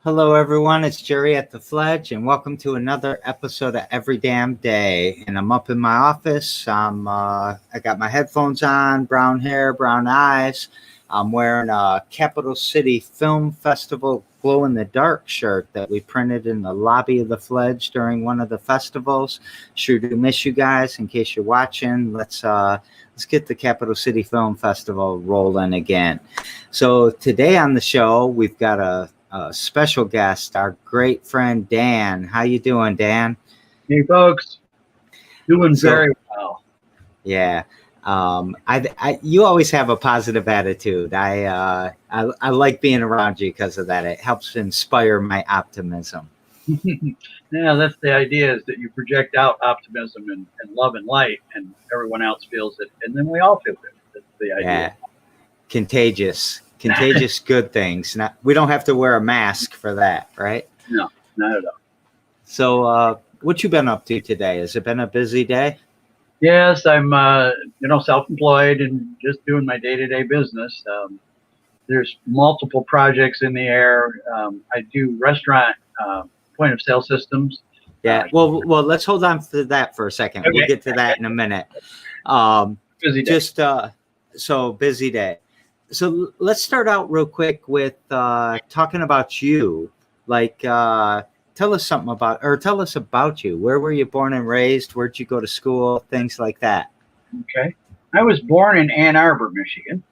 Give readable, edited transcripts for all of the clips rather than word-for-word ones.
Hello, everyone. It's Jerry at the Fledge, and welcome to another episode of Every Damn Day. And I'm up in my office. I got my headphones on, brown hair, brown eyes. I'm wearing a Capital City Film Festival glow-in-the-dark shirt that we printed in the lobby of the Fledge during one of the festivals. Sure do miss you guys. In case you're watching, let's get the Capital City Film Festival rolling again. So today on the show, we've got a special guest, our great friend Dan. How you doing, Dan? Hey, folks. Doing very well. Yeah. You always have a positive attitude. I like being around you because of that. It helps inspire my optimism. Yeah, that's the idea, is that you project out optimism and love and light, and everyone else feels it, and then we all feel it. That's the idea. Yeah. Contagious good things. We don't have to wear a mask for that, right? No, not at all. So what you been up to today? Has it been a busy day? Yes, I'm self-employed and just doing my day-to-day business. There's multiple projects in the air. I do restaurant point of sale systems. Yeah. Well, let's hold on to that for a second. Okay. We'll get to that in a minute. Busy day. So busy day. So let's start out real quick with talking about you. Like, tell us about you. Where were you born and raised? Where'd you go to school? Things like that. Okay. I was born in Ann Arbor, Michigan.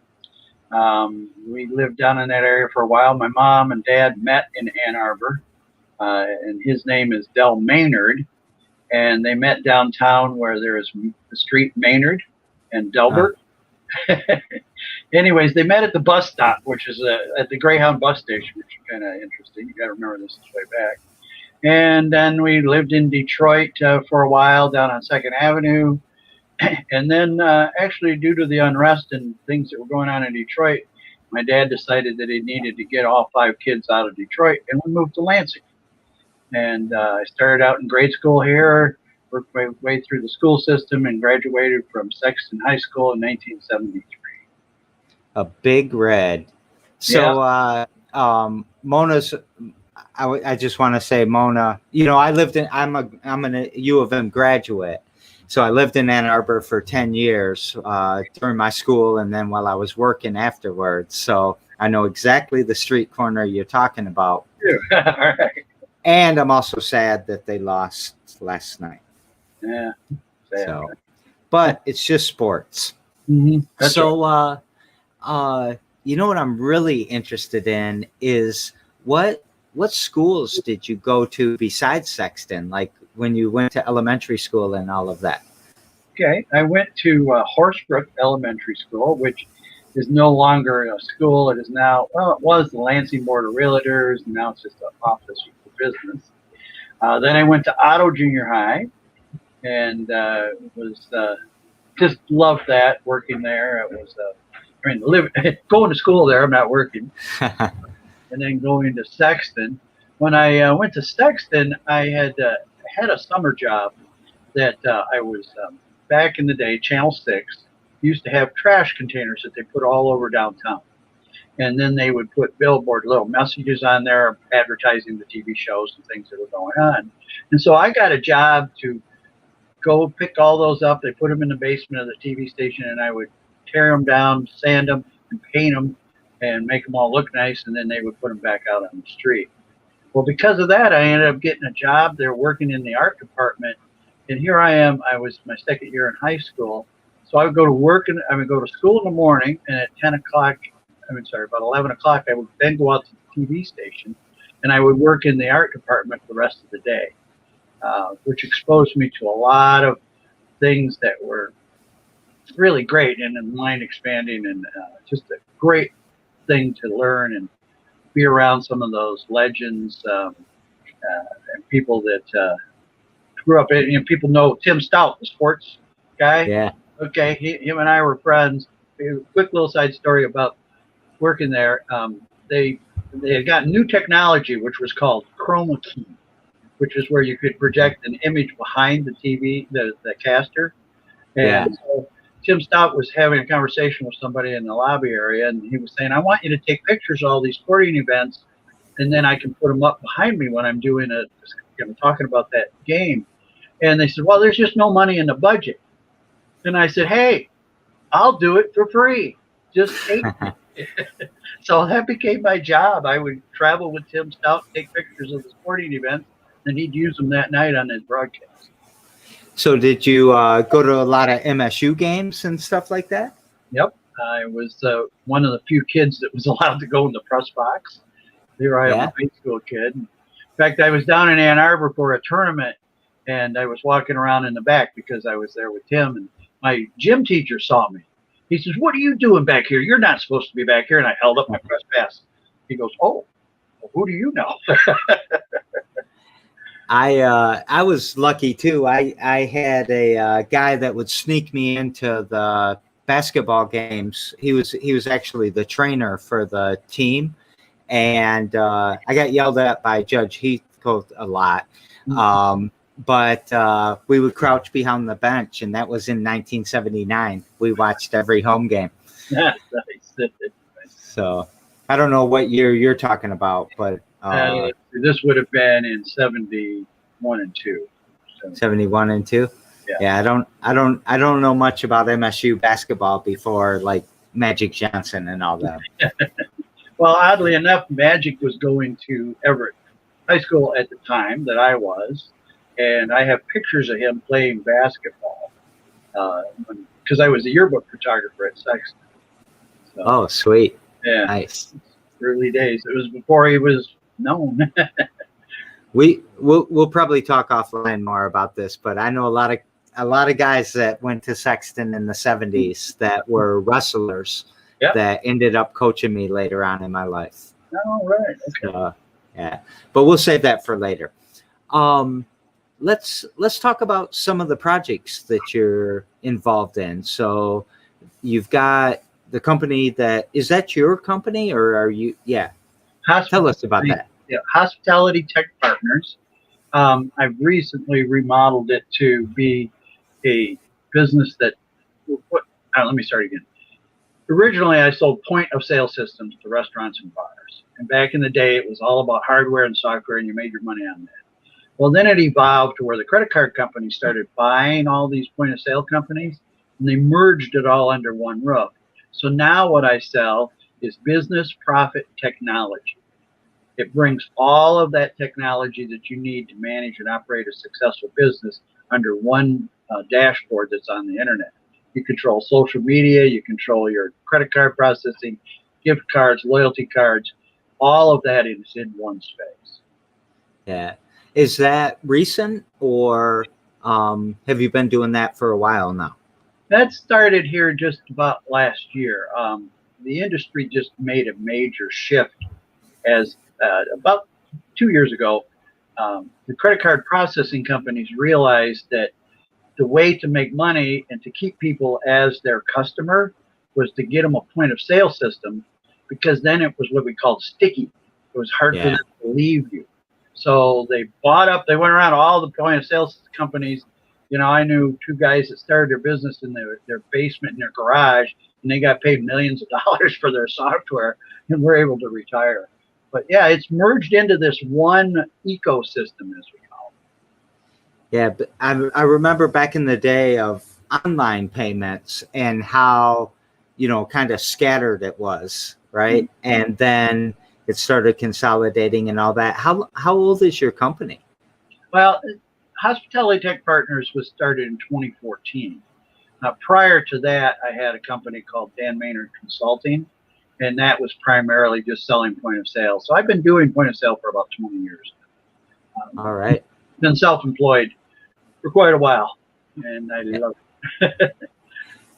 We lived down in that area for a while. My mom and dad met in Ann Arbor, and his name is Del Maynard. And they met downtown where there is the street Maynard and Delbert. Anyways, they met at the bus stop, which is at the Greyhound bus station, which is kind of interesting. You got to remember this is way back. And then we lived in Detroit for a while down on 2nd Avenue. And then actually, due to the unrest and things that were going on in Detroit, my dad decided that he needed to get all 5 kids out of Detroit, and we moved to Lansing. And I started out in grade school here, worked my way through the school system, and graduated from Sexton High School in 1973. A big red. So, yeah. Mona's. I just want to say, Mona. I'm a U of M graduate, so I lived in Ann Arbor for 10 years during my school, and then while I was working afterwards. So I know exactly the street corner you're talking about. All right. And I'm also sad that they lost last night. Yeah. Sad. So, but it's just sports. Mm-hmm. So, right. What I'm really interested in is what schools did you go to besides Sexton? Like when you went to elementary school and all of that. Okay, I went to Horsebrook Elementary School, which is no longer a school. It is now, it was the Lansing Board of Realtors, and now it's just an office for business. Then I went to Otto Junior High, and just loved that, working there. It was going to school there. I'm not working. And then going to Sexton. When I went to Sexton, I had a summer job that I was back in the day. Channel 6 used to have trash containers that they put all over downtown, and then they would put billboard little messages on there advertising the TV shows and things that were going on. And so I got a job to go pick all those up. They put them in the basement of the TV station, and I would tear them down, sand them, and paint them, and make them all look nice, and then they would put them back out on the street. Well, because of that, I ended up getting a job there working in the art department, and here I am. I was my second year in high school, so I would go to work, and I would go to school in the morning, and at about 11 o'clock, I would then go out to the TV station, and I would work in the art department the rest of the day, which exposed me to a lot of things that were really great and mind expanding, and just a great thing to learn and be around some of those legends and people that grew up in. People know Tim Stout, the sports guy. Yeah. Okay, him and I were friends. Quick little side story about working there. They had gotten new technology, which was called chroma key, which is where you could project an image behind the TV, the caster. And so Tim Stout was having a conversation with somebody in the lobby area, and he was saying, I want you to take pictures of all these sporting events and then I can put them up behind me when I'm doing talking about that game. And they said, well, there's just no money in the budget. And I said, hey, I'll do it for free. Just take me. So that became my job. I would travel with Tim Stout, take pictures of the sporting events, and he'd use them that night on his broadcast. So did you go to a lot of MSU games and stuff like that? Yep. I was one of the few kids that was allowed to go in the press box. Here I am, a high school kid. In fact, I was down in Ann Arbor for a tournament, and I was walking around in the back because I was there with Tim, and my gym teacher saw me. He says, what are you doing back here? You're not supposed to be back here. And I held up my press pass. He goes, oh, well, who do you know? I was lucky too. I had a guy that would sneak me into the basketball games. He was actually the trainer for the team, and I got yelled at by Judge Heathcote a lot. But we would crouch behind the bench, and that was in 1979. We watched every home game. Nice. So I don't know what year you're talking about, but this would have been in 71 and 2. So. 71 and 2. Yeah. I don't know much about MSU basketball before like Magic Johnson and all that. Well, oddly enough, Magic was going to Everett High School at the time that I was. And I have pictures of him playing basketball because I was a yearbook photographer at Sexton. So, oh, sweet. Yeah. Nice. Early days. It was before he was known. We'll probably talk offline more about this, but I know a lot of guys that went to Sexton in the 70s that were wrestlers that ended up coaching me later on in my life. Oh, right. Okay. Yeah. But we'll save that for later. Let's talk about some of the projects that you're involved in. So you've got the company is that your company or are you? Yeah. Tell us about that. Yeah. Hospitality Tech Partners. I've recently remodeled it to be a business that, let me start again. Originally, I sold point of sale systems to restaurants and bars. And back in the day, it was all about hardware and software, and you made your money on that. Well, then it evolved to where the credit card companies started buying all these point of sale companies, and they merged it all under one roof. So now what I sell is business profit technology. It brings all of that technology that you need to manage and operate a successful business under one dashboard that's on the internet. You control social media, you control your credit card processing, gift cards, loyalty cards, all of that is in one space. Yeah. Is that recent or have you been doing that for a while now? That started here just about last year. The industry just made a major shift as about 2 years ago, the credit card processing companies realized that the way to make money and to keep people as their customer was to get them a point of sale system, because then it was what we called sticky. It was hard for them to leave you. So they went around all the point of sale companies. You know, I knew 2 guys that started their business in their basement in their garage, and they got paid millions of dollars for their software and were able to retire. But yeah, it's merged into this one ecosystem, as we call it. Yeah, but I remember back in the day of online payments and how, kind of scattered it was, right? Mm-hmm. And then it started consolidating and all that. How old is your company? Well, Hospitality Tech Partners was started in 2014. Prior to that, I had a company called Maynard Consulting, and that was primarily just selling point of sale. So I've been doing point of sale for about 20 years. All right. Been self-employed for quite a while, and I love it.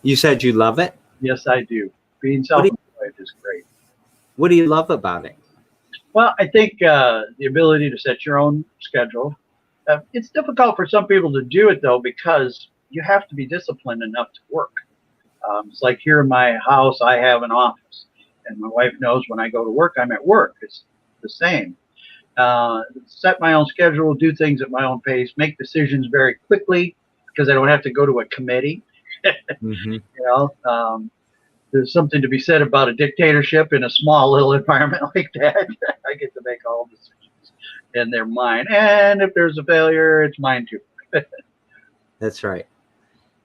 You said you love it? Yes, I do. Being self-employed is great. What do you love about it? Well, I think the ability to set your own schedule. It's difficult for some people to do it, though, because you have to be disciplined enough to work. It's like here in my house, I have an office, and my wife knows when I go to work, I'm at work. It's the same. Set my own schedule, do things at my own pace, make decisions very quickly because I don't have to go to a committee. Mm-hmm. there's something to be said about a dictatorship in a small little environment like that. I get to make all decisions, and they're mine. And if there's a failure, it's mine too. That's right.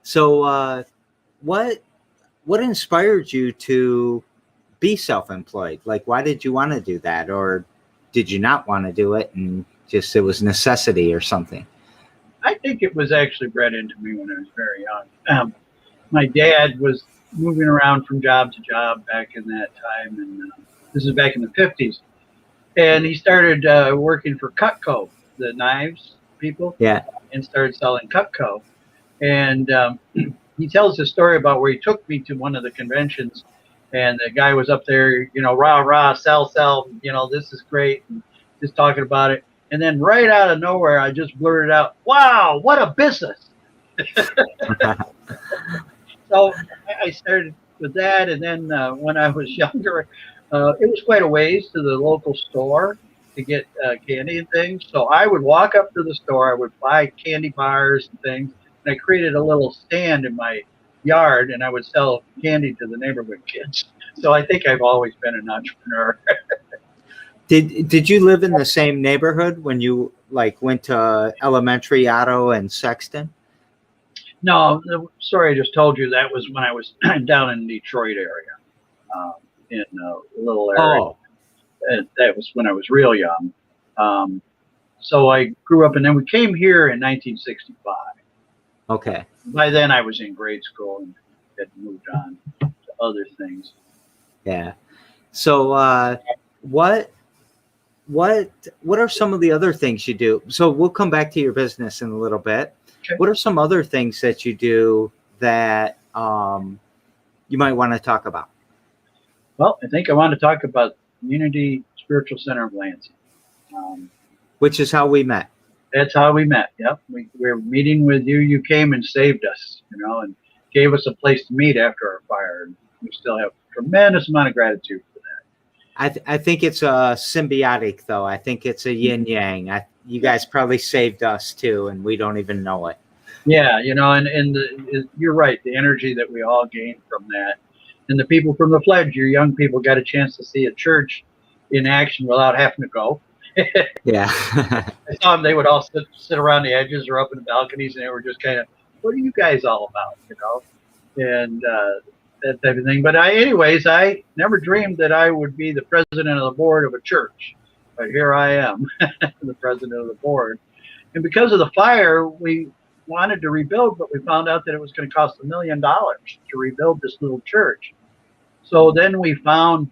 So, what inspired you to be self-employed? Like, why did you want to do that, or did you not want to do it, and just it was necessity or something? I think it was actually bred into me when I was very young. My dad was moving around from job to job back in that time, and this is back in the 50s. And he started working for Cutco, the knives people, Yeah. and started selling Cutco. And he tells a story about where he took me to one of the conventions, and the guy was up there, rah, rah, sell, this is great, and just talking about it. And then right out of nowhere, I just blurted out, wow, what a business. So I started with that. And then when I was younger, it was quite a ways to the local store to get candy and things. So I would walk up to the store, I would buy candy bars and things, and I created a little stand in my yard, and I would sell candy to the neighborhood kids. So I think I've always been an entrepreneur. Did you live in the same neighborhood when you went to elementary, Otto, and Sexton? No, the story I just told you, that was when I was down in the Detroit area, in a little area. Oh, That was when I was real young. So I grew up, and then we came here in 1965. okay. By then I was in grade school and had moved on to other things. Yeah. So, what are some of the other things you do? So we'll come back to your business in a little bit. Okay. What are some other things that you do that you might want to talk about? Well, I think I want to talk about Unity Spiritual Center of Lansing. Which is how we met. That's how we met. Yep. We were meeting with you. You came and saved us, and gave us a place to meet after our fire. And we still have a tremendous amount of gratitude for that. I think it's a symbiotic, though. I think it's a yin yang. You guys probably saved us too, and we don't even know it. Yeah, you're right. The energy that we all gained from that, and the people from the Fledge, your young people, got a chance to see a church in action without having to go. Yeah. I saw them. They would all sit around the edges or up in the balconies, and they were just kind of, "What are you guys all about?" And that type of thing. But anyways, I never dreamed that I would be the president of the board of a church. But here I am, the president of the board. And because of the fire, we wanted to rebuild, but we found out that it was going to cost $1 million to rebuild this little church. So then we found,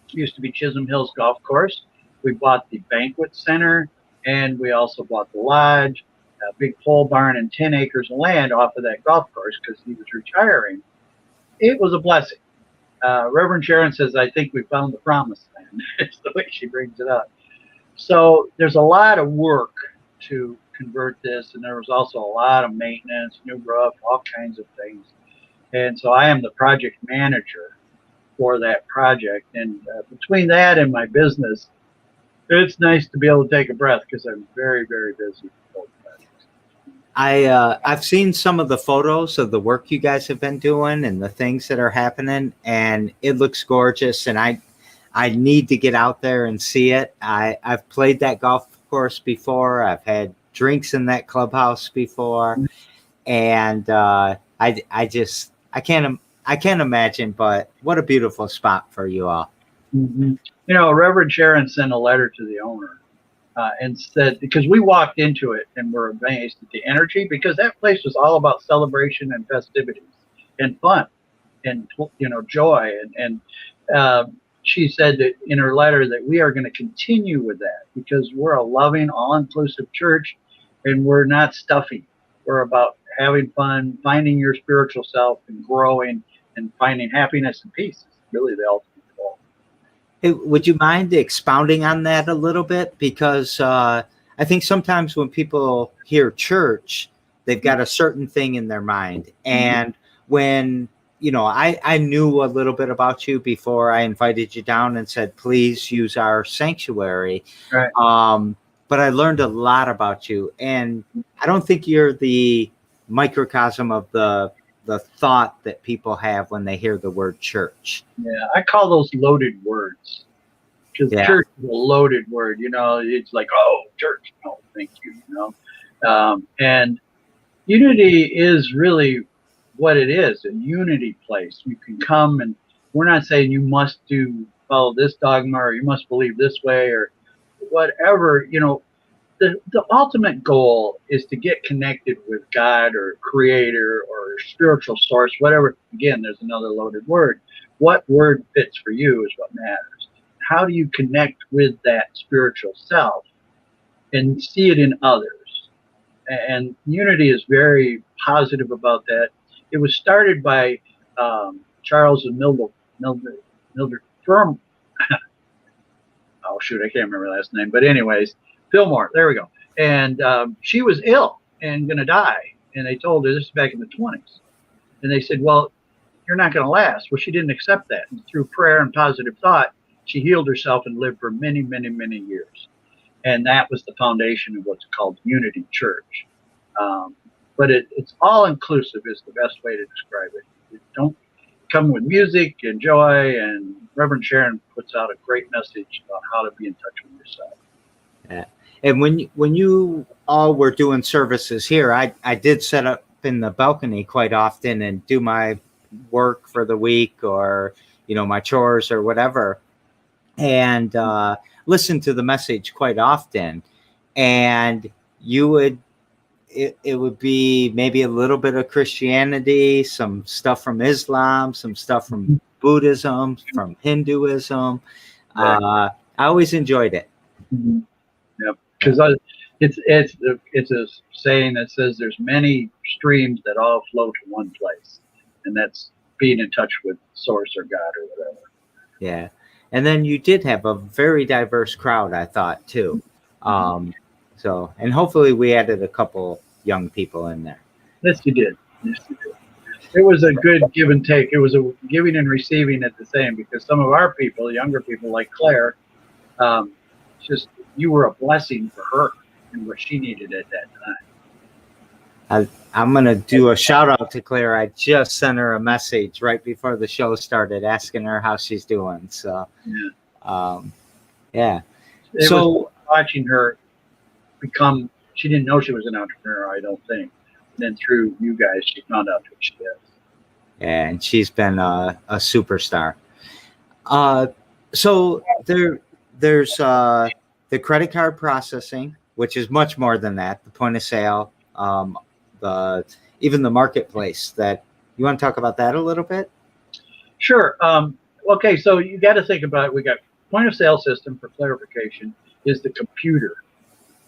it used to be Chisholm Hills Golf Course. We bought the banquet center, and we also bought the lodge, a big pole barn, and 10 acres of land off of that golf course because he was retiring. It was a blessing. Reverend Sharon says, I think we found the promised land. It's the way she brings it up. So there's a lot of work to convert this, and there was also a lot of maintenance, new roof, all kinds of things. And so I am the project manager for that project. And between that and my business, it's nice to be able to take a breath because I'm very, very busy with both projects. I've seen some of the photos of the work you guys have been doing and the things that are happening, and it looks gorgeous. And I need to get out there and see it. I've played that golf course before. I've had drinks in that clubhouse before, and I can't imagine. But what a beautiful spot for you all. Mm-hmm. Reverend Sharon sent a letter to the owner and said, because we walked into it and were amazed at the energy, because that place was all about celebration and festivities and fun and joy. And she said that in her letter that we are going to continue with that because we're a loving, all-inclusive church, and we're not stuffy. We're about having fun, finding your spiritual self, and growing and finding happiness and peace. It's really the ultimate goal. Hey, would you mind expounding on that a little bit? Because I think sometimes when people hear church, they've got a certain thing in their mind. And when, I knew a little bit about you before I invited you down and said, please use our sanctuary. Right. But I learned a lot about you. And I don't think you're the microcosm of the the thought that people have when they hear the word church. Yeah, I call those loaded words, because church is a loaded word. It's like, oh, church. No, thank you. And unity is really what it is, a unity place. You can come, and we're not saying you must follow this dogma or you must believe this way or whatever. The ultimate goal is to get connected with God or creator or spiritual source, whatever. Again, there's another loaded word. What word fits for you is what matters. How do you connect with that spiritual self and see it in others? And unity is very positive about that. It was started by Charles and Mildred Firm. Oh shoot, I can't remember her last name. But anyways, Fillmore. There we go. And she was ill and going to die. And they told her, this is back in the 20s. And they said, well, you're not going to last. Well, she didn't accept that. And through prayer and positive thought, she healed herself and lived for many, many, many years. And that was the foundation of what's called Unity Church. But it's all inclusive is the best way to describe it. It don't come with music and joy, and Reverend Sharon puts out a great message about how to be in touch with yourself. Yeah. And when you all were doing services here, I did set up in the balcony quite often and do my work for the week or, my chores or whatever, and listen to the message quite often. And it would be maybe a little bit of Christianity, some stuff from Islam, some stuff from Buddhism, from Hinduism. Right. I always enjoyed it. Mm-hmm. Yep. Because it's a saying that says there's many streams that all flow to one place, and that's being in touch with Source or God or whatever. Yeah, and then you did have a very diverse crowd, I thought too. So, and hopefully we added a couple young people in there. Yes, you did. It was a good give and take. It was a giving and receiving at the same, because some of our people, younger people like Claire, just you were a blessing for her and what she needed at that time. I'm going to do a shout out to Claire. I just sent her a message right before the show started asking her how she's doing. So, yeah. It was watching her become, she didn't know she was an entrepreneur, I don't think. And then through you guys, she found out who she is. Yeah, and she's been a superstar. So there's the credit card processing, which is much more than that. The point of sale, even the marketplace. That you want to talk about that a little bit? Sure. Okay, so you got to think about it. We got point of sale system, for clarification, is the computer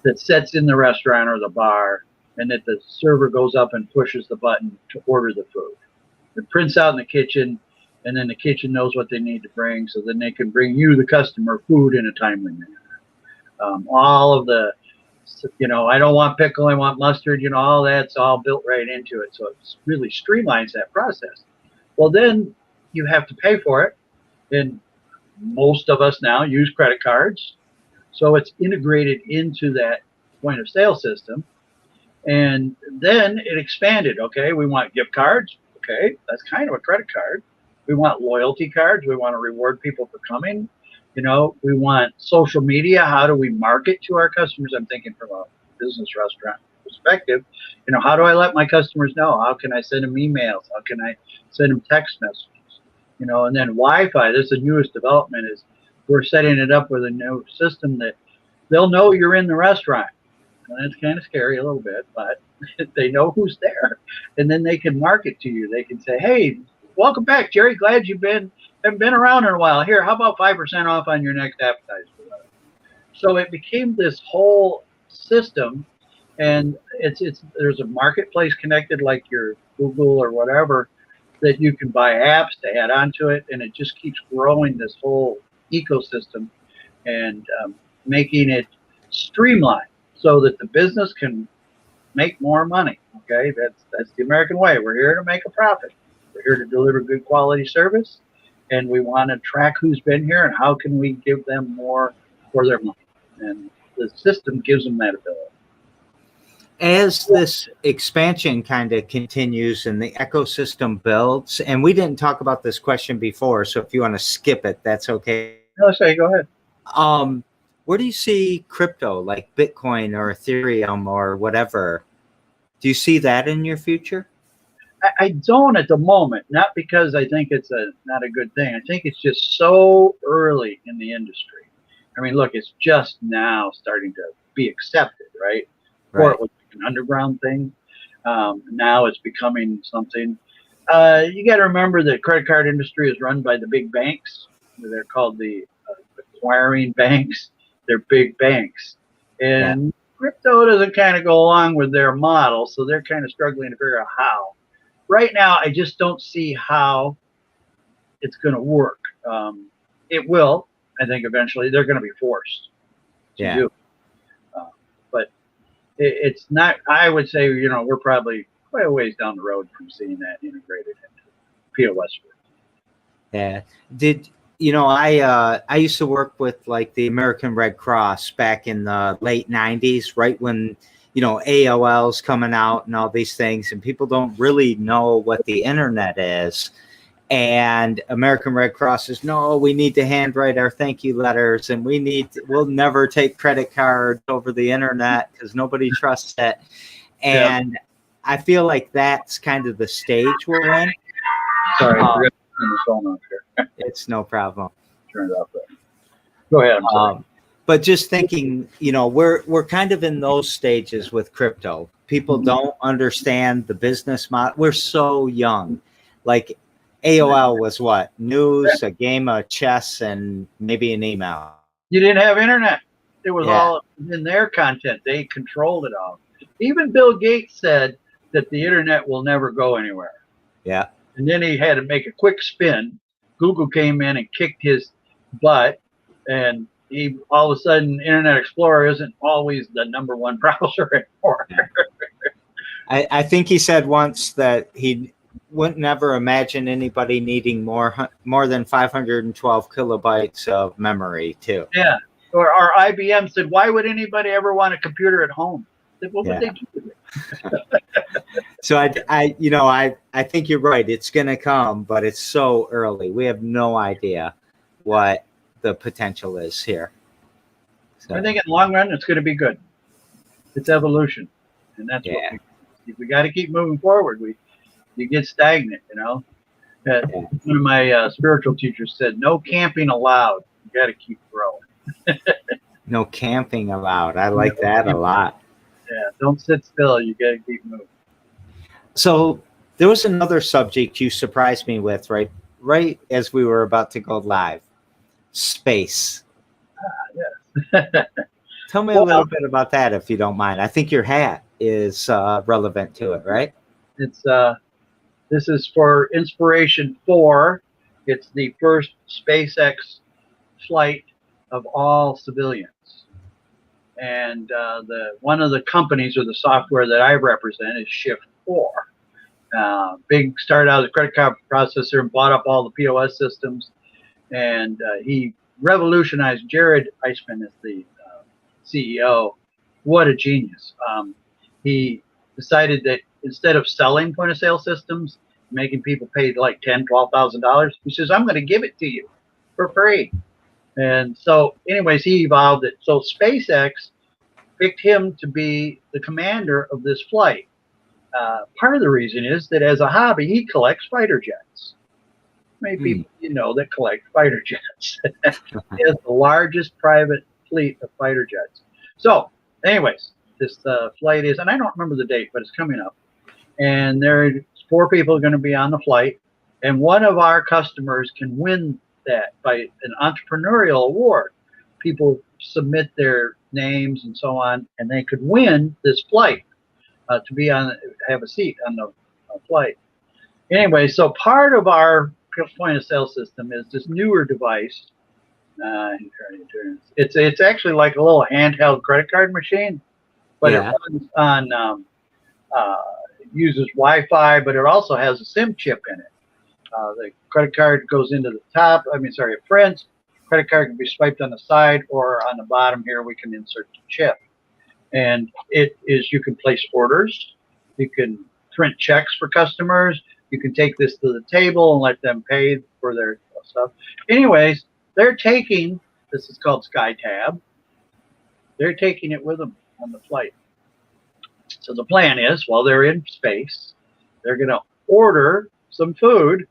that sets in the restaurant or the bar, and that the server goes up and pushes the button to order the food. It prints out in the kitchen, and then the kitchen knows what they need to bring, so then they can bring you, the customer, food in a timely manner. All of the, I don't want pickle, I want mustard, all that's all built right into it. So it really streamlines that process. Well, then you have to pay for it. And most of us now use credit cards. So it's integrated into that point of sale system. And then it expanded. Okay, we want gift cards. Okay, that's kind of a credit card. We want loyalty cards. We want to reward people for coming. We want social media. How do we market to our customers? I'm thinking from a business restaurant perspective. How do I let my customers know? How can I send them emails? How can I send them text messages? And then Wi-Fi. This is the newest development. Is we're setting it up with a new system that they'll know you're in the restaurant. And it's kind of scary a little bit, but they know who's there, and then they can market to you. They can say, "Hey, welcome back, Jerry. Glad haven't been around in a while. Here, how about 5% off on your next appetizer?" So it became this whole system, and there's a marketplace connected, like your Google or whatever, that you can buy apps to add onto it, and it just keeps growing this whole ecosystem and making it streamlined so that the business can make more money. Okay, that's the American way. We're here to make a profit. We're here to deliver good quality service, and we want to track who's been here and how can we give them more for their money. And the system gives them that ability. as this expansion kind of continues and the ecosystem builds, and we didn't talk about this question before, so if you want to skip it, that's okay. No, say, go ahead. Where do you see crypto, like Bitcoin or Ethereum or whatever? Do you see that in your future? I don't at the moment, not because I think it's not a good thing. I think it's just so early in the industry. I mean, look, it's just now starting to be accepted, right? Before it was an underground thing. Now it's becoming something. You got to remember the credit card industry is run by the big banks. They're called the acquiring banks. They're big banks. And crypto doesn't kind of go along with their model, so they're kind of struggling to figure out how. Right now, I just don't see how it's going to work. It will, I think, eventually. They're going to be forced to do. But it's not. I would say, we're probably quite a ways down the road from seeing that integrated into POS. Yeah. I used to work with like the American Red Cross back in the late 90s, right when AOL's coming out and all these things, and people don't really know what the internet is. And American Red Cross says, no, we need to handwrite our thank you letters, and we'll never take credit cards over the internet because nobody trusts it. And I feel like that's kind of the stage we're in. Sorry, I forgot to turn the phone off here. It's no problem. Turn it off there. Go ahead. I'm sorry. But just thinking, we're kind of in those stages with crypto. People don't understand the business model. We're so young. Like AOL was what? News, a game of chess, and maybe an email. You didn't have internet. It was all in their content. They controlled it all. Even Bill Gates said that the internet will never go anywhere. Yeah. And then he had to make a quick spin. Google came in and kicked his butt, and all of a sudden, Internet Explorer isn't always the #1 browser anymore. I think he said once that he wouldn't never imagine anybody needing more than 512 kilobytes of memory, too. Yeah. Or IBM said, why would anybody ever want a computer at home? I said, what would they do with it? So I think you're right. It's going to come, but it's so early. We have no idea what the potential is here. So. I think in the long run, it's going to be good. It's evolution, and that's what we got to keep moving forward. You get stagnant, One of my spiritual teachers said, "No camping allowed. You got to keep growing." No camping allowed. I like that a lot. Yeah, don't sit still. You got to keep moving. So there was another subject you surprised me with, right as we were about to go live. Space. Yes. Tell me a little bit about that, if you don't mind. I think your hat is relevant to it, right? It's this is for Inspiration 4. It's the first SpaceX flight of all civilians, and one of the companies or the software that I represent is Shift 4. Big started out as a credit card processor and bought up all the POS systems, and he revolutionized. Jared Eisman is the CEO. What a genius. He decided that instead of selling point of sale systems, making people pay like $10,000, $12,000, he says, I'm going to give it to you for free. And so anyways, he evolved it. So SpaceX picked him to be the commander of this flight. Part of the reason is that as a hobby, he collects fighter jets. Many people that collect fighter jets. He has the largest private fleet of fighter jets. So anyways, this flight is, and I don't remember the date, but it's coming up. And there's 4 people going to be on the flight. And one of our customers can win that by an entrepreneurial award. People submit their names and so on, and they could win this flight to have a seat on the flight. Anyway, so part of our point of sale system is this newer device. It's actually like a little handheld credit card machine, but it runs on uses Wi-Fi, but it also has a SIM chip in it. The credit card goes into the top. It prints. Credit card can be swiped on the side, or on the bottom here we can insert the chip. And it is, you can place orders, you can print checks for customers, you can take this to the table and let them pay for their stuff. Anyways, they're taking, this is called SkyTab, they're taking it with them on the flight. So the plan is, while they're in space, they're going to order some food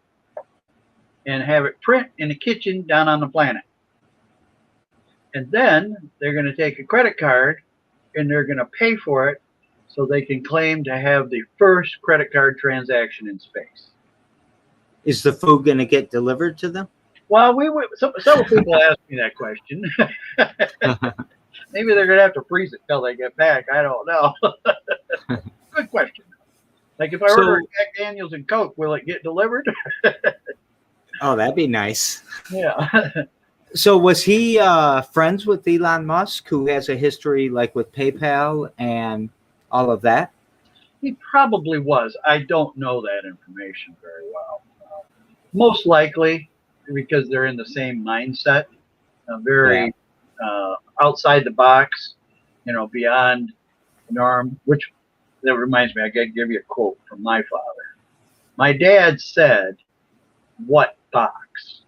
and have it print in the kitchen down on the planet. And then they're going to take a credit card and they're going to pay for it so they can claim to have the first credit card transaction in space. Is the food going to get delivered to them? Well, several people ask me that question. Maybe they're going to have to freeze it till they get back. I don't know. Good question. Like if I order a Jack Daniels and Coke, will it get delivered? Oh, that'd be nice. Yeah. So was he friends with Elon Musk, who has a history like with PayPal and all of that? He probably was. I don't know that information very well. Most likely because they're in the same mindset, very outside the box, beyond the norm, which that reminds me, I got to give you a quote from my father. My dad said, "What box?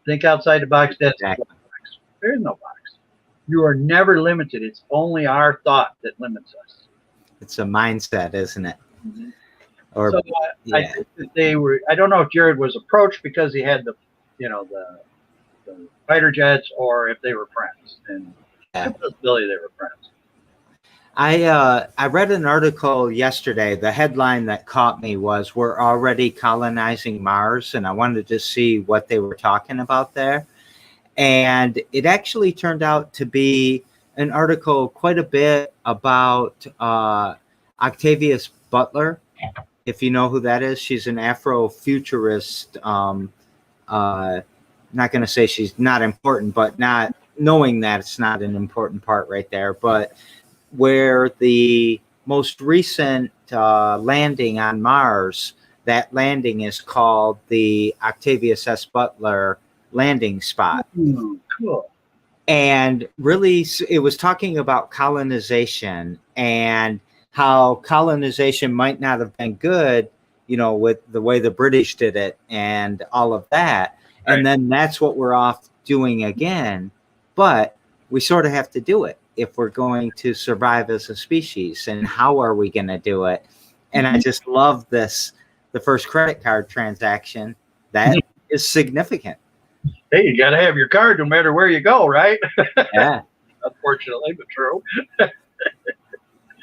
Think outside the box. That's exactly. Box. There's no box. You are never limited. It's only our thought that limits us." It's a mindset, isn't it? Mm-hmm. Or so I think that they were. I don't know if Jared was approached because he had the fighter jets, or if they were friends. And the possibility they were friends. I read an article yesterday. The headline that caught me was, "We're already colonizing Mars," and I wanted to see what they were talking about there. And it actually turned out to be an article quite a bit about Octavius Butler. If you know who that is, she's an Afrofuturist. Not going to say she's not important, but not knowing that it's not an important part right there. But where the most recent landing on Mars, that landing is called the Octavius S. Butler landing spot. Cool. And really, it was talking about colonization and how colonization might not have been good, with the way the British did it and all of that. Right. And then that's what we're off doing again. But we sort of have to do it if we're going to survive as a species. And how are we going to do it? And I just love this. The first credit card transaction, that is significant. Hey, you got to have your card no matter where you go, right? Yeah. Unfortunately, but true.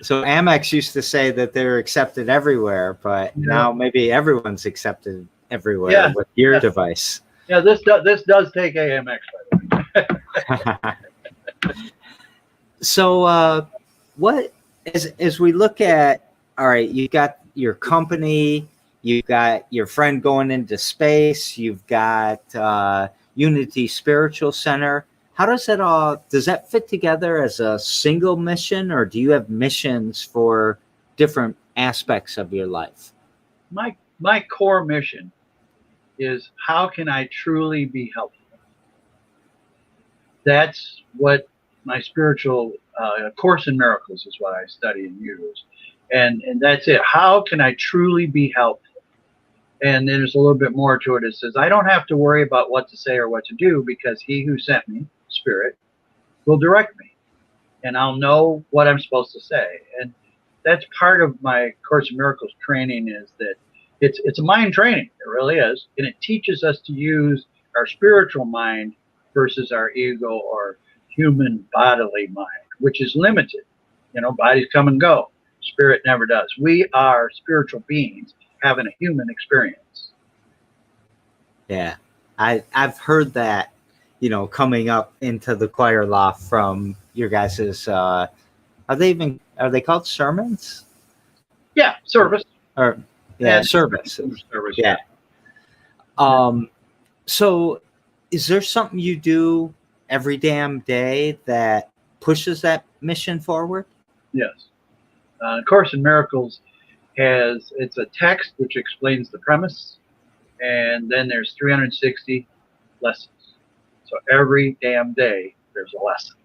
So Amex used to say that they're accepted everywhere, but now maybe everyone's accepted everywhere with your device. Yeah, this does take Amex, by the way. So what as we look at, all right, you've got your company, you've got your friend going into space, you've got Unity Spiritual Center. How does that fit together as a single mission, or do you have missions for different aspects of your life? My core mission is, how can I truly be helpful? That's what my spiritual Course in Miracles is what I study and use. And that's it. How can I truly be helpful? And then there's a little bit more to it. It says, I don't have to worry about what to say or what to do, because he who sent me, Spirit, will direct me. And I'll know what I'm supposed to say. And that's part of my Course in Miracles training, is that it's a mind training. It really is. And it teaches us to use our spiritual mind versus our ego or human bodily mind, which is limited. Bodies come and go. Spirit never does. We are spiritual beings having a human experience. Yeah. I've heard that, coming up into the choir loft from your guys's, are they called sermons? Yeah. Service. Service. Yeah. So is there something you do every damn day that pushes that mission forward? Yes. Course in Miracles it's a text which explains the premise, and then there's 360 lessons. So every damn day there's a lesson.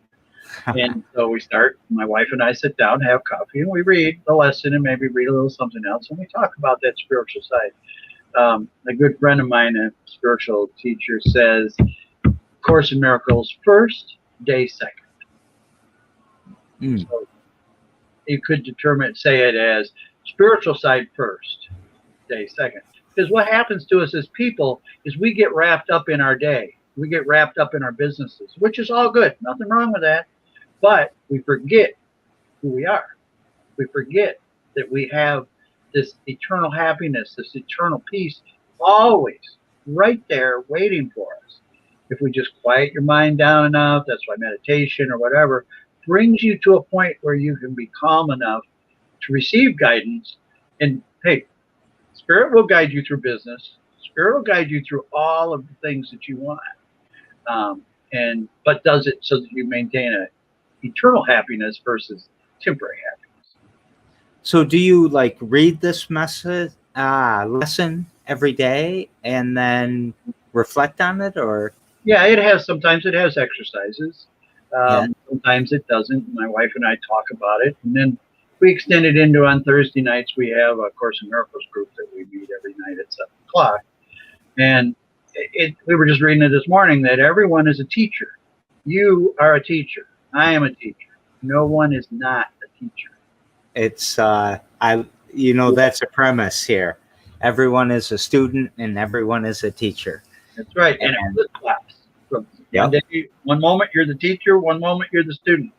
And so my wife and I sit down, have coffee, and we read the lesson and maybe read a little something else, and we talk about that spiritual side. A good friend of mine, a spiritual teacher, says, Course in Miracles first, day second. So you could say it as spiritual side first, day second. Because what happens to us as people is we get wrapped up in our day. We get wrapped up in our businesses, which is all good. Nothing wrong with that. But we forget who we are. We forget that we have this eternal happiness, this eternal peace, always right there waiting for us. If we just quiet your mind down enough, that's why meditation or whatever brings you to a point where you can be calm enough to receive guidance. And hey, Spirit will guide you through business. Spirit will guide you through all of the things that you want. But does it so that you maintain a eternal happiness versus temporary happiness. So do you like read this lesson every day and then reflect on it, or? Yeah, sometimes it has exercises. Sometimes it doesn't. My wife and I talk about it, and then we extend it into on Thursday nights. We have a Course in Miracles group that we meet every night at 7:00. And we were just reading it this morning that everyone is a teacher. You are a teacher. I am a teacher. No one is not a teacher. It's that's a premise here. Everyone is a student and everyone is a teacher. That's right. And it flip-flops. One moment you're the teacher, one moment you're the student.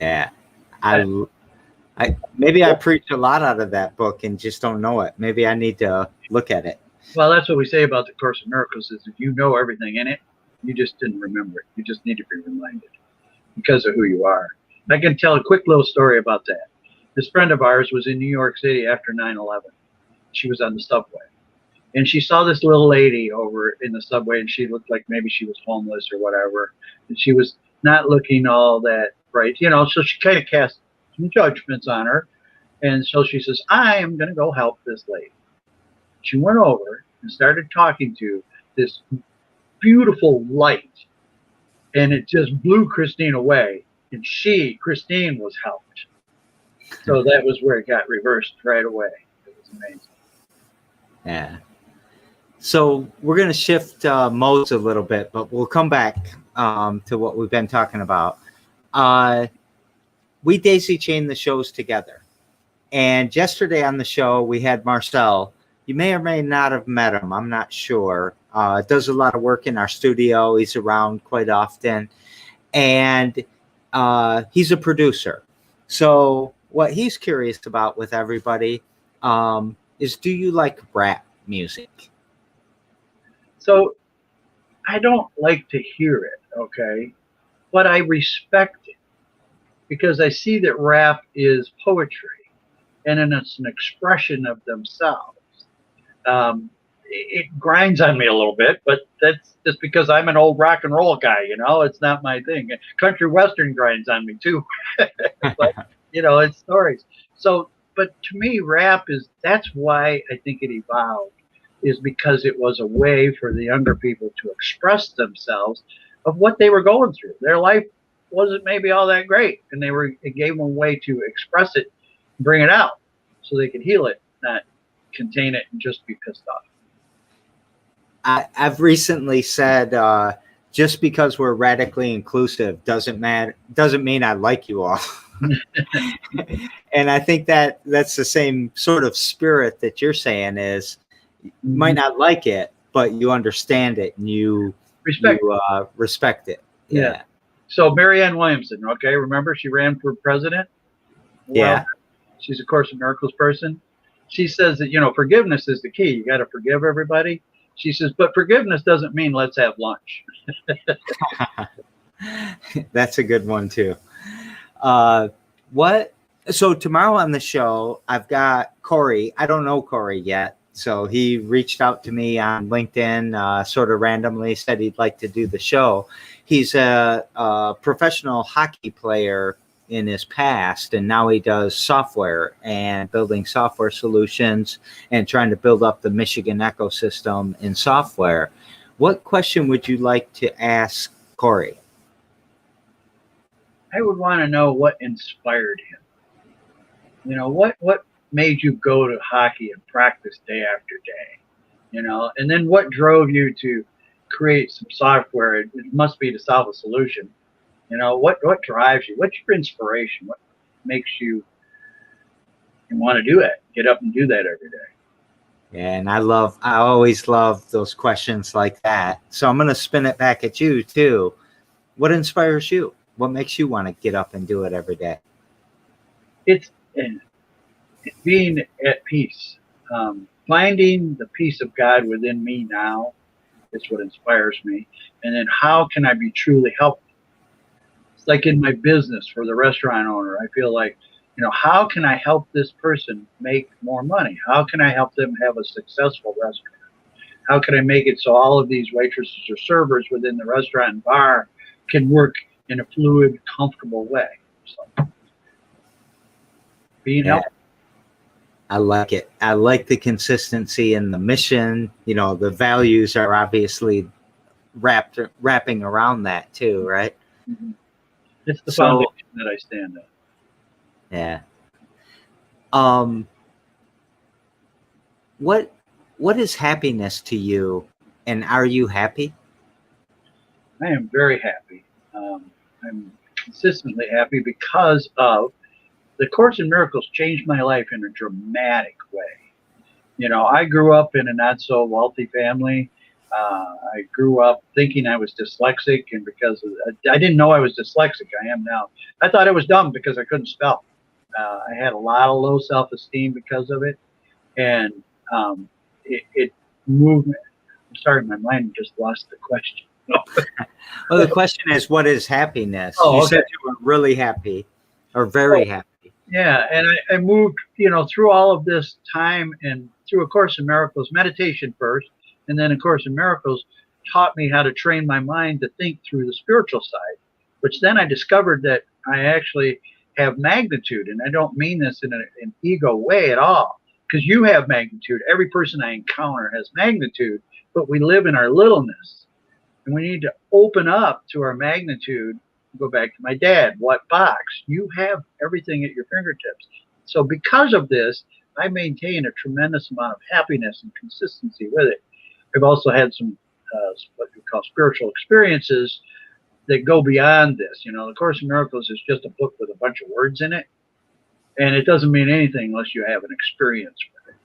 Yeah. Maybe I preach a lot out of that book and just don't know it. Maybe I need to look at it. Well, that's what we say about the Course in Miracles is if you know everything in it, you just didn't remember it. You just need to be reminded because of who you are. I can tell a quick little story about that. This friend of ours was in New York City after 9/11. She was on the subway. And she saw this little lady over in the subway, and she looked like maybe she was homeless or whatever. And she was not looking all that bright, so she kind of cast some judgments on her. And so she says, I am going to go help this lady. She went over and started talking to this beautiful light, and it just blew Christine away. And Christine, was helped. So that was where it got reversed right away. It was amazing. Yeah. So we're going to shift modes a little bit, but we'll come back to what we've been talking about. We daisy chain the shows together. And yesterday on the show, we had Marcel. You may or may not have met him. I'm not sure. Does a lot of work in our studio. He's around quite often. And he's a producer. So what he's curious about with everybody is, do you like rap music? So I don't like to hear it, okay? But I respect it because I see that rap is poetry and it's an expression of themselves. It grinds on me a little bit, but that's just because I'm an old rock and roll guy, it's not my thing. Country Western grinds on me too, but it's stories. So, but to me, rap that's why I think it evolved, is because it was a way for the younger people to express themselves of what they were going through. Their life wasn't maybe all that great, and it gave them a way to express it, bring it out, so they could heal it, not contain it and just be pissed off. I've recently said, just because we're radically inclusive doesn't mean I like you all. And I think that's the same sort of spirit that you're saying is, you might not like it, but you understand it and you respect it. Yeah. So Marianne Williamson, okay, remember she ran for president? Yeah. She's a Course in Miracles person. She says that, forgiveness is the key. You got to forgive everybody. She says, but forgiveness doesn't mean let's have lunch. That's a good one too. So tomorrow on the show, I've got Corey. I don't know Corey yet. So he reached out to me on LinkedIn, sort of randomly, said he'd like to do the show. He's a professional hockey player in his past, and now he does software and building software solutions and trying to build up the Michigan ecosystem in software. What question would you like to ask Corey? I would want to know what inspired him. You know, what made you go to hockey and practice day after day? You know, and then what drove you to create some software? It must be to solve a solution. You know, what drives you? What's your inspiration? What makes you want to do it? Get up and do that every day. Yeah, and I always love those questions like that. So I'm going to spin it back at you too. What inspires you? What makes you want to get up and do it every day? It's being at peace. Finding the peace of God within me now is what inspires me. And then how can I be truly helpful? It's like in my business for the restaurant owner. I feel like, you know, how can I help this person make more money? How can I help them have a successful restaurant? How can I make it so all of these waitresses or servers within the restaurant and bar can work in a fluid, comfortable way? So, being helpful. I like it. I like the consistency and the mission. You know, the values are obviously wrapping around that too, right? Mm-hmm. It's the foundation that I stand on. Yeah. What is happiness to you, and are you happy? I am very happy. I'm consistently happy because of the Course in Miracles changed my life in a dramatic way. You know, I grew up in a not so wealthy family. I grew up thinking I was dyslexic, and because I didn't know I was dyslexic, I am now. I thought I was dumb because I couldn't spell. I had a lot of low self-esteem because of it, and it moved me. I'm sorry, my mind just lost the question. Well, the question is, what is happiness? Oh, you okay. said you were really happy or very happy. Yeah, and I moved, you know, through all of this time and through A Course in Miracles, meditation first, and then A Course in Miracles taught me how to train my mind to think through the spiritual side, which then I discovered that I actually have magnitude, and I don't mean this in an ego way at all, because you have magnitude. Every person I encounter has magnitude, but we live in our littleness, and we need to open up to our magnitude. Go back to my dad. What box? You have everything at your fingertips. So because of this, I maintain a tremendous amount of happiness and consistency with it. I've also had some what we call spiritual experiences that go beyond this. You know, The Course in Miracles is just a book with a bunch of words in it, and it doesn't mean anything unless you have an experience with it.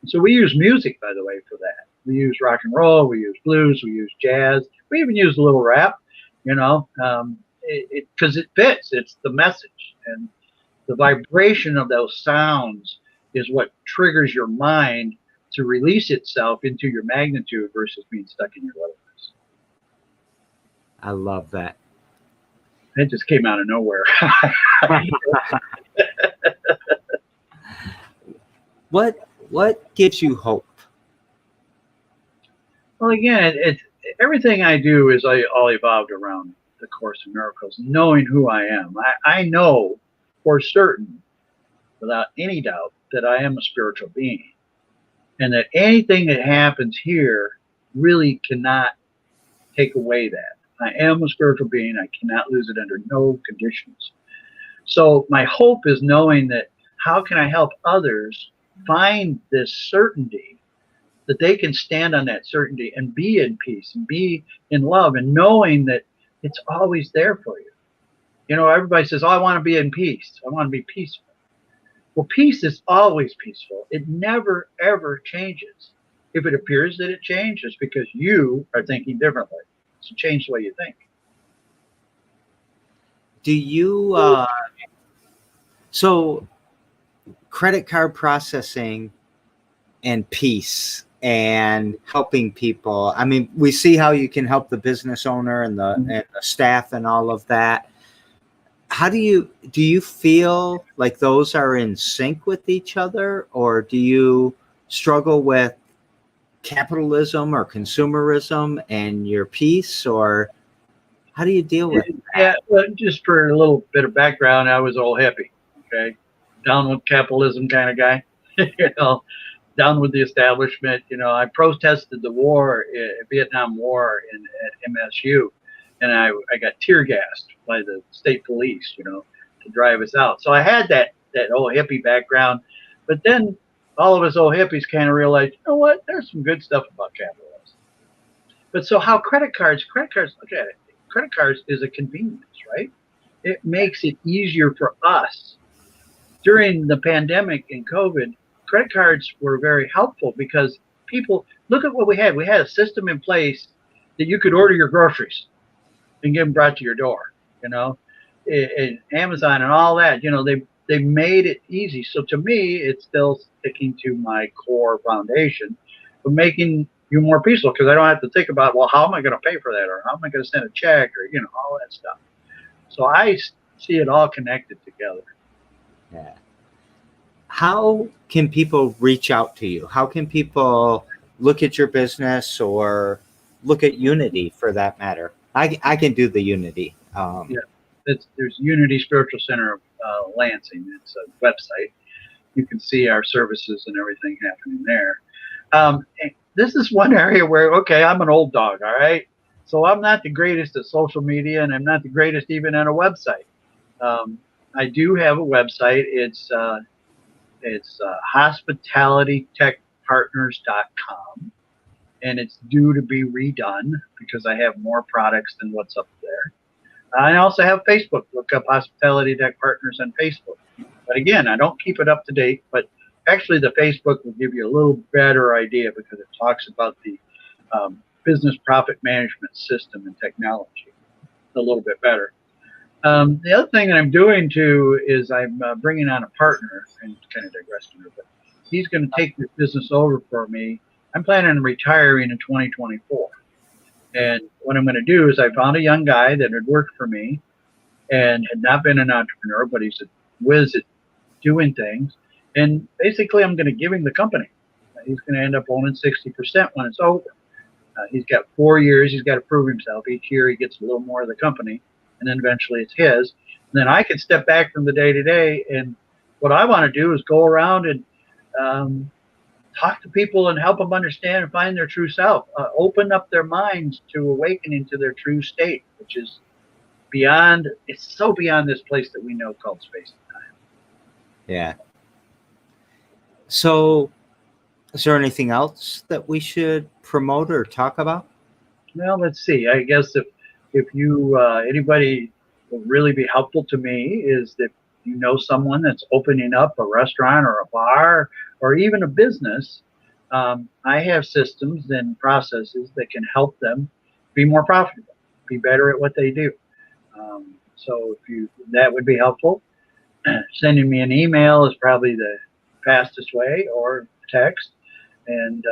And so we use music, by the way, for that. We use rock and roll, we use blues, we use jazz, we even use a little rap, you know, because it fits. It's the message, and the vibration of those sounds is what triggers your mind to release itself into your magnitude versus being stuck in your littleness. I love that. It just came out of nowhere. What gives you hope? Well, again, it's everything I do is all evolved around the Course in Miracles, knowing who I am. I know for certain, without any doubt, that I am a spiritual being, and that anything that happens here really cannot take away that. I am a spiritual being. I cannot lose it under no conditions. So my hope is knowing that how can I help others find this certainty, that they can stand on that certainty and be in peace and be in love, and knowing that it's always there for you. You know, everybody says, oh, I want to be in peace. I want to be peaceful. Well, peace is always peaceful. It never, ever changes. If it appears that it changes, because you are thinking differently. So change the way you think. Do you, so credit card processing and peace and helping people. I mean, we see how you can help the business owner and the staff and all of that. How do you feel like those are in sync with each other, or do you struggle with capitalism or consumerism and your peace, or how do you deal with that? Yeah, well, just for a little bit of background, I was an old hippie, okay? Down with capitalism kind of guy, you know, down with the establishment. You know, I protested the war, Vietnam War at MSU, and I got tear gassed by the state police, to drive us out. So I had that old hippie background, but then all of us old hippies kind of realized, you know what? There's some good stuff about capitalism. But so how credit cards, look at it. Credit cards is a convenience, right? It makes it easier for us. During the pandemic and COVID, credit cards were very helpful because people, look at what we had. We had a system in place that you could order your groceries and get them brought to your door, and Amazon and all that, they made it easy. So to me, it's still sticking to my core foundation of making you more peaceful, because I don't have to think about, well, how am I going to pay for that, or how am I going to send a check, or all that stuff. So I see it all connected together. Yeah. How can people reach out to you? How can people look at your business or look at Unity for that matter? I can do the Unity. There's Unity Spiritual Center of Lansing. It's a website. You can see our services and everything happening there. This is one area where, okay, I'm an old dog, all right? So I'm not the greatest at social media, and I'm not the greatest even at a website. I do have a website. It's hospitalitytechpartners.com, and it's due to be redone because I have more products than what's up there. I also have Facebook. Look up Hospitality Tech Partners on Facebook. But again, I don't keep it up to date, but actually the Facebook will give you a little better idea because it talks about the business profit management system and technology a little bit better. The other thing that I'm doing too is I'm bringing on a partner, and kind of digressing here, but he's going to take this business over for me. I'm planning on retiring in 2024. And what I'm going to do is I found a young guy that had worked for me and had not been an entrepreneur, but he's a whiz at doing things. And basically, I'm going to give him the company. He's going to end up owning 60% when it's over. He's got 4 years. He's got to prove himself. Each year, he gets a little more of the company, and then eventually it's his. And then I can step back from the day-to-day, and what I want to do is go around and talk to people and help them understand and find their true self, open up their minds to awakening to their true state, which is beyond, it's so beyond this place that we know called space and time. Yeah. So is there anything else that we should promote or talk about? Well, let's see. I guess if you, anybody will really be helpful to me is that you know someone that's opening up a restaurant or a bar or even a business, I have systems and processes that can help them be more profitable, be better at what they do. So that would be helpful. Sending me an email is probably the fastest way, or text. And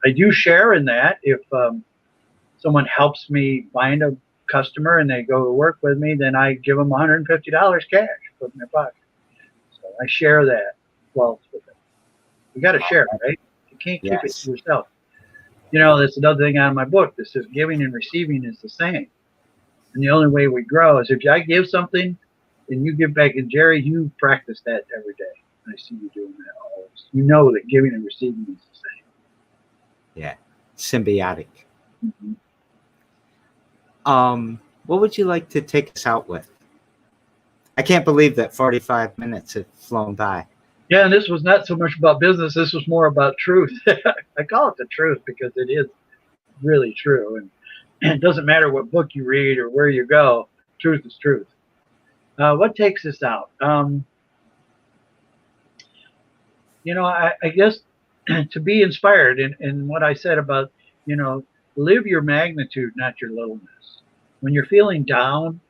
I do share in that. If someone helps me find a customer and they go to work with me, then I give them $150 cash, put in their pocket. So I share that wealth with them. You got to share, right? You can't keep it to yourself. That's another thing out of my book that says giving and receiving is the same. And the only way we grow is if I give something and you give back. And Jerry, you practice that every day. I see you doing that always. You know that giving and receiving is the same. Yeah, symbiotic. Mm-hmm. What would you like to take us out with? I can't believe that 45 minutes have flown by. Yeah, and this was not so much about business. This was more about truth. I call it the truth because it is really true. And it doesn't matter what book you read or where you go. Truth is truth. What takes us out? I guess to be inspired in what I said about, live your magnitude, not your littleness. When you're feeling down,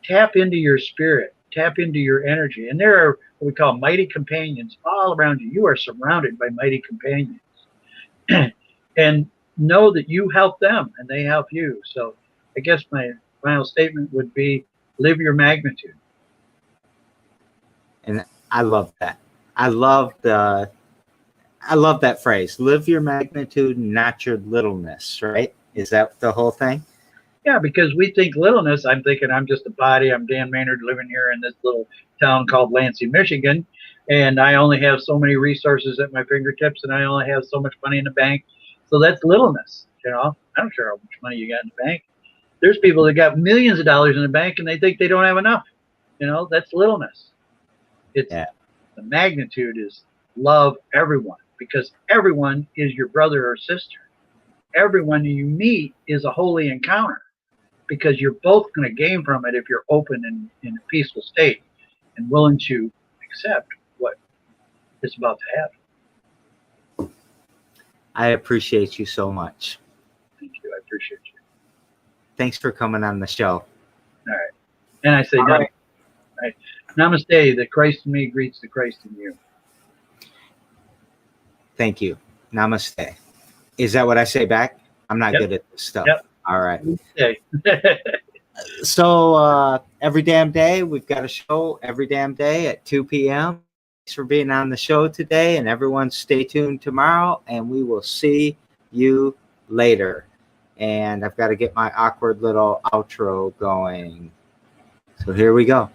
tap into your spirit, tap into your energy. And there are what we call mighty companions all around you. You are surrounded by mighty companions. And know that you help them and they help you. So I guess my final statement would be live your magnitude. And I love that. I love that phrase. Live your magnitude, not your littleness, right? Is that the whole thing? Yeah, because we think littleness, I'm thinking I'm just a body. I'm Dan Maynard living here in this little town called Lansing, Michigan. And I only have so many resources at my fingertips and I only have so much money in the bank. So that's littleness. I don't care how much money you got in the bank. There's people that got millions of dollars in the bank and they think they don't have enough. That's littleness. It's the magnitude is love everyone, because everyone is your brother or sister. Everyone you meet is a holy encounter, because you're both going to gain from it if you're open and in a peaceful state and willing to accept what is about to happen. I appreciate you so much. Thank you. I appreciate you. Thanks for coming on the show. All right. And I say, right. Namaste. The Christ in me greets the Christ in you. Thank you. Namaste. Is that what I say back? I'm not good at this stuff. Yep. All right. Okay. So every damn day, we've got a show every damn day at 2 p.m. Thanks for being on the show today, and everyone stay tuned tomorrow, and we will see you later. And I've got to get my awkward little outro going. So here we go.